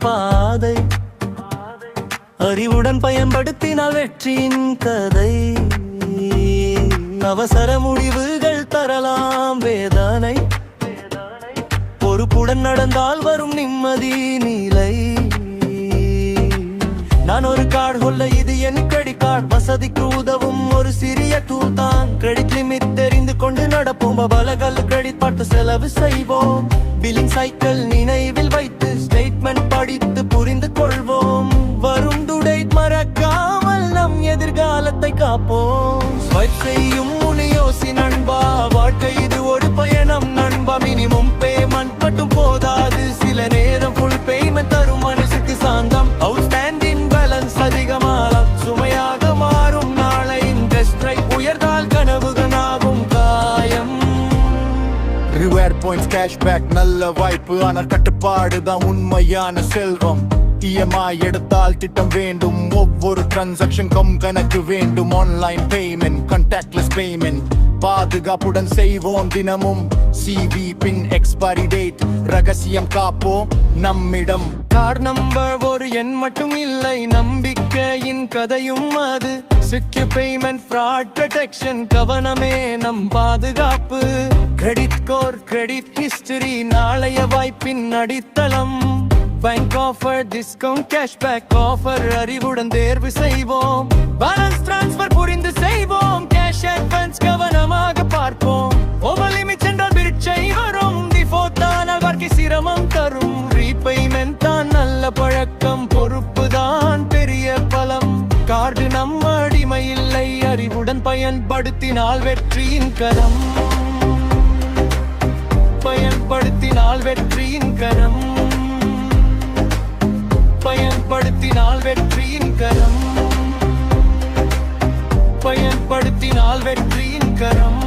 பாதை அறிவுடன் பயன்படுத்தினால் வெற்றியின் கதை அவசர முடிவுகள் தரலாம் வேதனை பொறுப்புடன் நடந்தால் வரும் நிம்மதி நிலை நான் ஒரு கார்டு கொள்ள இது என் கிரெடிட் கார்டு வசதிக்கு உதவும் ஒரு சிறிய டூல் தான் கிரெடிட் லிமிட் தெரிந்து கொண்டு நடப்போம் பலகல் கிரெடிட் பார்த்து செலவு செய்வோம் பில்லிங் சைக்கிள் நினைவில் வைத்து ஸ்டேட்மெண்ட் படித்து புரிந்து கொள்வோம் வரும் டுடேட் மறக்காமல் நம் எதிர்காலத்தை காப்போம் ஸ்வைப் செய்யும் முனி யோசி நண்பா வாழ்க்கை இது ஒரு பயணம் நண்பா மினிமம் பேமெண்ட் மட்டும் போதாது சில நேரம் ஃபுல் பேமெண்ட் தரும் மனசுக்கு சாந்தம் அவுட்ஸ்டாண்டிங் பேலன்ஸ் அதிகமாக சுமையாக மாறும் நாளை இன்ட்ரெஸ்ட் ரேட் உயர்ந்தால் கனவுகனாகும் காயம் ரிவார்ட் பாயிண்ட்ஸ் கேஷ்பேக் நல்ல வாய்ப்பு ஆனால் கட்டுப்பாடு தான் உண்மையான செல்வம் EMI எடுத்தால் திட்டம் வேண்டும் ஒவ்வொரு டிரான்சாக்ஷனுக்கும் கணக்கு வேண்டும் ஆன்லைன் பேமெண்ட் கான்டாக்ட்லெஸ் பேமெண்ட் பாதுகாப்புடன் செய்வோம் தினமும் CV பின் எக்ஸ்பைரி டேட் ரகசியம் காப்போம் நம்மிடம் கார்டு நம்பர் ஒரு எண் மட்டும் இல்லை நம்பிக்கையின் கதையும் அது செக்யூர் பேமெண்ட் ஃப்ராட் ப்ரொடெக்ஷன் கவனமே நம் பாதுகாப்பு கிரெடிட் ஸ்கோர் கிரெடிட் ஹிஸ்டரி நாளைய வாய்ப்பின் அடித்தளம் bank offer discount cashback offer அறிவுடன் தேர்வு செய்வோம் பேலன்ஸ் டிரான்ஸ்ஃபர் புரிந்து செய்வோம் கேஷ் அட்வான்ஸ் கவனமாக பார்ப்போம் ஓவர் லிமிட் சென்றால் பிரிச்சை வரும் டிஃபால்ட் தான் வாழ்க்கை சிரமம் தரும் ரீபேமெண்ட் தான் நல்ல பழக்கம் பொறுப்பு தான் பெரிய பலம் கார்டு நம்ம அடிமை இல்லை அறிவுடன் பயன்படுத்தினால் வெற்றியின் கரம் பயன்படுத்தினால் வெற்றியின் கரம் பயன்படுத்தினால் வெற்றியின் கரம் பயன்படுத்தினால் வெற்றியின் கரம்